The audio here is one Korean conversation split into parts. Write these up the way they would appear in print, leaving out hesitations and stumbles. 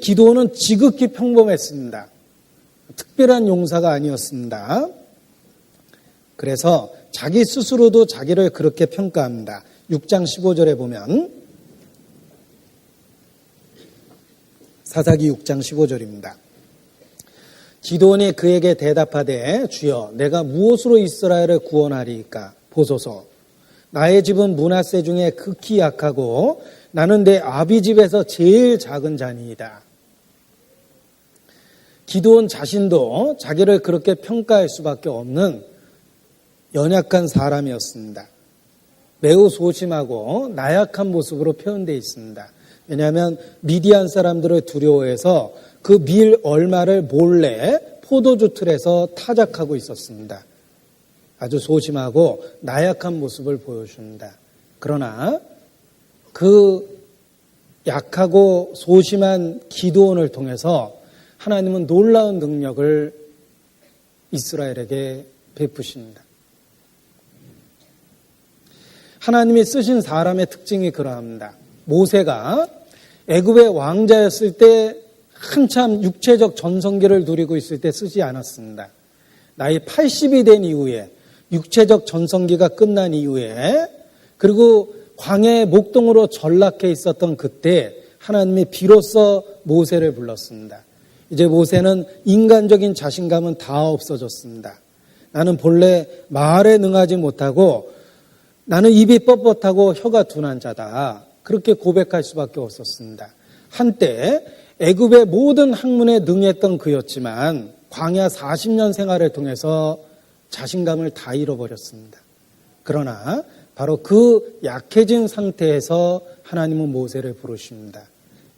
기드온은 지극히 평범했습니다. 특별한 용사가 아니었습니다. 그래서 자기 스스로도 자기를 그렇게 평가합니다. 6장 15절에 보면 사사기 6장 15절입니다. 기드온이 그에게 대답하되 주여 내가 무엇으로 이스라엘을 구원하리이까 보소서. 나의 집은 므낫세 중에 극히 약하고 나는 내 아비 집에서 제일 작은 자니이다. 기드온 자신도 자기를 그렇게 평가할 수밖에 없는 연약한 사람이었습니다. 매우 소심하고 나약한 모습으로 표현되어 있습니다. 왜냐하면 미디안 사람들을 두려워해서 그 밀 얼마를 몰래 포도주 틀에서 타작하고 있었습니다. 아주 소심하고 나약한 모습을 보여줍니다. 그러나 그 약하고 소심한 기드온을 통해서 하나님은 놀라운 능력을 이스라엘에게 베푸십니다. 하나님이 쓰신 사람의 특징이 그러합니다. 모세가 애굽의 왕자였을 때 한참 육체적 전성기를 누리고 있을 때 쓰지 않았습니다. 나이 80이 된 이후에 육체적 전성기가 끝난 이후에 그리고 광야의 목동으로 전락해 있었던 그때 하나님이 비로소 모세를 불렀습니다. 이제 모세는 인간적인 자신감은 다 없어졌습니다. 나는 본래 말에 능하지 못하고 나는 입이 뻣뻣하고 혀가 둔한 자다. 그렇게 고백할 수밖에 없었습니다. 한때 애굽의 모든 학문에 능했던 그였지만 광야 40년 생활을 통해서 자신감을 다 잃어버렸습니다. 그러나 바로 그 약해진 상태에서 하나님은 모세를 부르십니다.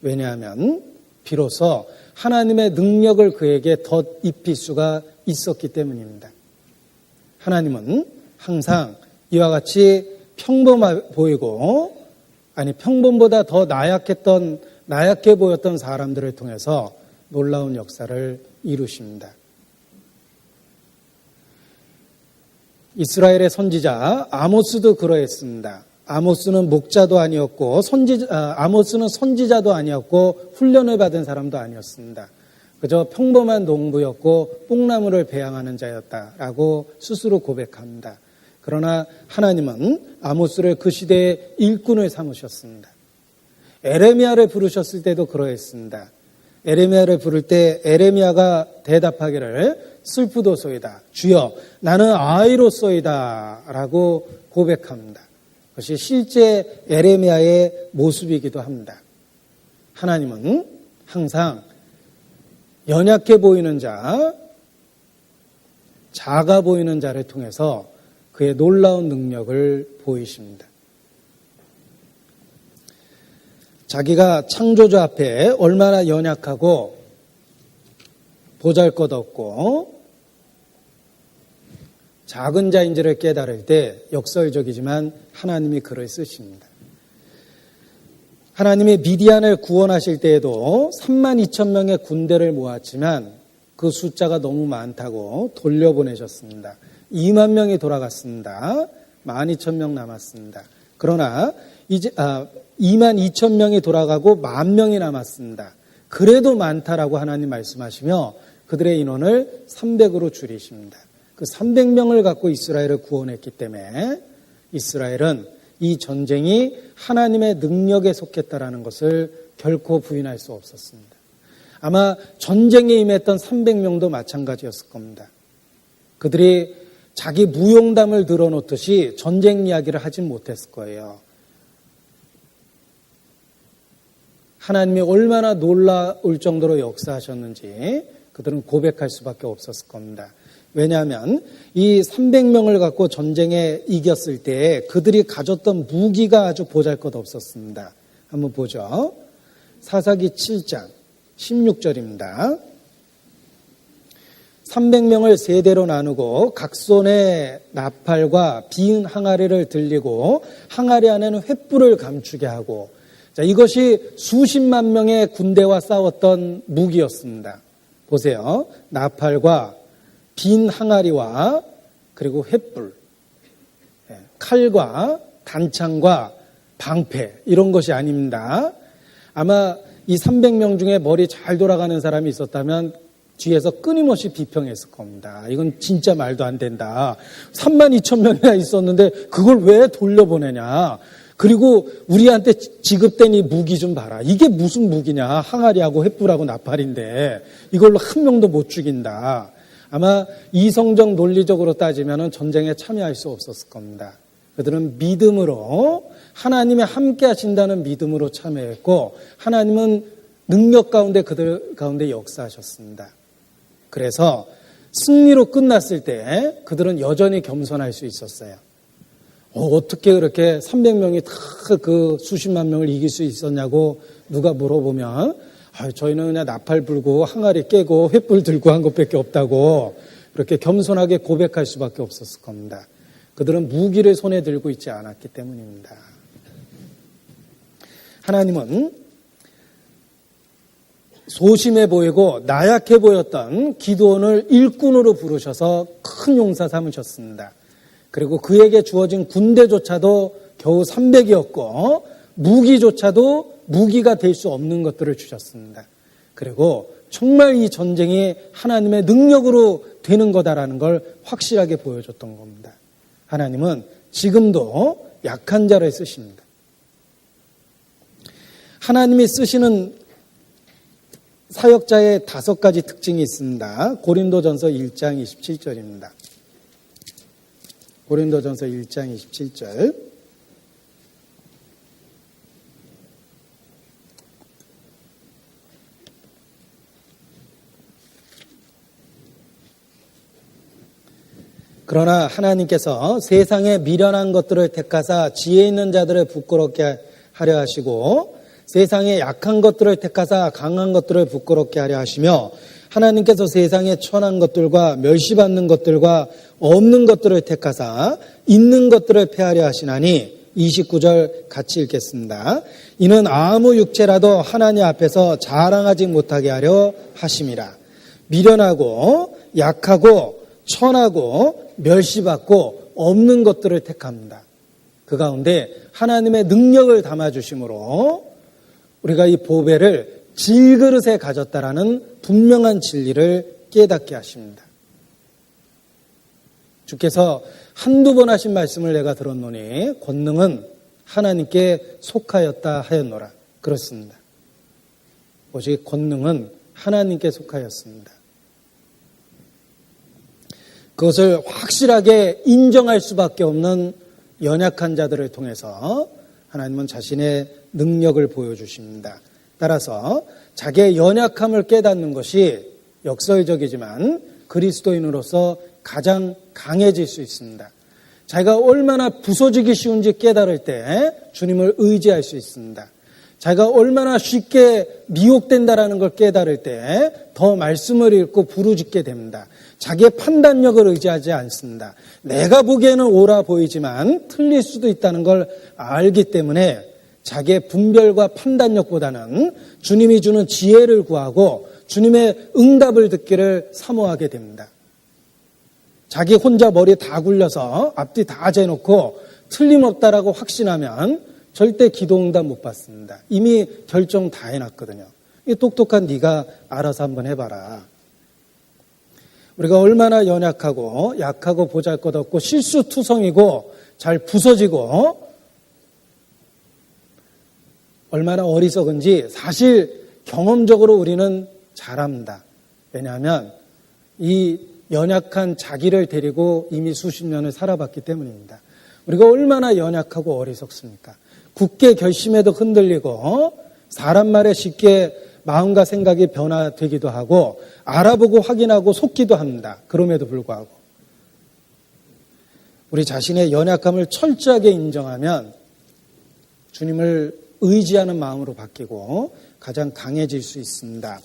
왜냐하면 비로소 하나님의 능력을 그에게 덧입힐 수가 있었기 때문입니다. 하나님은 항상 이와 같이 평범해 보이고 평범보다 더 나약해 보였던 사람들을 통해서 놀라운 역사를 이루십니다. 이스라엘의 선지자 아모스도 그러했습니다. 아모스는 목자도 아니었고 아모스는 선지자도 아니었고 훈련을 받은 사람도 아니었습니다. 그저 평범한 농부였고 뽕나무를 배양하는 자였다라고 스스로 고백합니다. 그러나 하나님은 아모스를 그 시대의 일꾼을 삼으셨습니다. 에레미야를 부르셨을 때도 그러했습니다. 에레미야를 부를 때 에레미야가 대답하기를 슬프도소이다. 주여 나는 아이로소이다 라고 고백합니다. 그것이 실제 에레미야의 모습이기도 합니다. 하나님은 항상 연약해 보이는 자, 작아 보이는 자를 통해서 그의 놀라운 능력을 보이십니다. 자기가 창조주 앞에 얼마나 연약하고 보잘것없고 작은 자인지를 깨달을 때 역설적이지만 하나님이 그를 쓰십니다. 하나님이 미디안을 구원하실 때에도 32,000명의 군대를 모았지만 그 숫자가 너무 많다고 돌려보내셨습니다. 2만 명이 돌아갔습니다. 12,000명 남았습니다. 그러나 이제 22,000명이 돌아가고 10,000명이 남았습니다. 그래도 많다라고 하나님 말씀하시며 그들의 인원을 300으로 줄이십니다. 그 300명을 갖고 이스라엘을 구원했기 때문에 이스라엘은 이 전쟁이 하나님의 능력에 속했다라는 것을 결코 부인할 수 없었습니다. 아마 전쟁에 임했던 300명도 마찬가지였을 겁니다. 그들이 자기 무용담을 늘어놓듯이 전쟁 이야기를 하진 못했을 거예요. 하나님이 얼마나 놀라울 정도로 역사하셨는지 그들은 고백할 수밖에 없었을 겁니다. 왜냐하면 이 300명을 갖고 전쟁에 이겼을 때 그들이 가졌던 무기가 아주 보잘것없었습니다. 한번 보죠. 사사기 7장 16절입니다. 300명을 세 대로 나누고 각 손에 나팔과 빈 항아리를 들리고 항아리 안에는 횃불을 감추게 하고 이것이 수십만 명의 군대와 싸웠던 무기였습니다. 보세요. 나팔과 빈 항아리와 그리고 횃불, 칼과 단창과 방패 이런 것이 아닙니다. 아마 이 300명 중에 머리 잘 돌아가는 사람이 있었다면 뒤에서 끊임없이 비평했을 겁니다. 이건 진짜 말도 안 된다. 32,000명이나 있었는데 그걸 왜 돌려보내냐. 그리고 우리한테 지급된 이 무기 좀 봐라. 이게 무슨 무기냐. 항아리하고 횃불하고 나팔인데 이걸로 한 명도 못 죽인다. 아마 이성적 논리적으로 따지면 전쟁에 참여할 수 없었을 겁니다. 그들은 믿음으로 하나님이 함께 하신다는 믿음으로 참여했고 하나님은 능력 가운데 그들 가운데 역사하셨습니다. 그래서 승리로 끝났을 때 그들은 여전히 겸손할 수 있었어요. 어떻게 그렇게 300명이 다 그 수십만 명을 이길 수 있었냐고 누가 물어보면 저희는 그냥 나팔 불고 항아리 깨고 횃불 들고 한 것밖에 없다고 그렇게 겸손하게 고백할 수밖에 없었을 겁니다. 그들은 무기를 손에 들고 있지 않았기 때문입니다. 하나님은 소심해 보이고 나약해 보였던 기드온을 일꾼으로 부르셔서 큰 용사 삼으셨습니다. 그리고 그에게 주어진 군대조차도 겨우 300이었고 무기조차도 무기가 될 수 없는 것들을 주셨습니다. 그리고 정말 이 전쟁이 하나님의 능력으로 되는 거다라는 걸 확실하게 보여줬던 겁니다. 하나님은 지금도 약한 자를 쓰십니다. 하나님이 쓰시는 사역자의 5가지 특징이 있습니다. 고린도전서 1장 27절입니다. 고린도전서 1장 27절. 그러나 하나님께서 세상에 미련한 것들을 택하사 지혜 있는 자들을 부끄럽게 하려 하시고 세상에 약한 것들을 택하사 강한 것들을 부끄럽게 하려 하시며 하나님께서 세상에 천한 것들과 멸시받는 것들과 없는 것들을 택하사 있는 것들을 폐하려 하시나니 29절 같이 읽겠습니다. 이는 아무 육체라도 하나님 앞에서 자랑하지 못하게 하려 하심이라. 미련하고 약하고 천하고 멸시받고 없는 것들을 택합니다. 그 가운데 하나님의 능력을 담아주심으로 우리가 이 보배를 질그릇에 가졌다라는 분명한 진리를 깨닫게 하십니다. 주께서 한두 번 하신 말씀을 내가 들었노니 권능은 하나님께 속하였다 하였노라. 그렇습니다. 오직 권능은 하나님께 속하였습니다. 그것을 확실하게 인정할 수밖에 없는 연약한 자들을 통해서 하나님은 자신의 능력을 보여주십니다. 따라서 자기의 연약함을 깨닫는 것이 역설적이지만 그리스도인으로서 가장 강해질 수 있습니다. 자기가 얼마나 부서지기 쉬운지 깨달을 때 주님을 의지할 수 있습니다. 자기가 얼마나 쉽게 미혹된다라는 걸 깨달을 때 더 말씀을 읽고 부르짖게 됩니다. 자기의 판단력을 의지하지 않습니다. 내가 보기에는 옳아 보이지만 틀릴 수도 있다는 걸 알기 때문에 자기의 분별과 판단력보다는 주님이 주는 지혜를 구하고 주님의 응답을 듣기를 사모하게 됩니다. 자기 혼자 머리 다 굴려서 앞뒤 다 재놓고 틀림없다라고 확신하면 절대 기도응답 못 받습니다. 이미 결정 다 해놨거든요. 이 똑똑한 네가 알아서 한번 해봐라. 우리가 얼마나 연약하고 약하고 보잘것없고 실수투성이고 잘 부서지고 얼마나 어리석은지 사실 경험적으로 우리는 잘합니다. 왜냐하면 이 연약한 자기를 데리고 이미 수십 년을 살아봤기 때문입니다. 우리가 얼마나 연약하고 어리석습니까? 굳게 결심해도 흔들리고 사람 말에 쉽게 마음과 생각이 변화되기도 하고 알아보고 확인하고 속기도 합니다. 그럼에도 불구하고 우리 자신의 연약함을 철저하게 인정하면 주님을 의지하는 마음으로 바뀌고 가장 강해질 수 있습니다.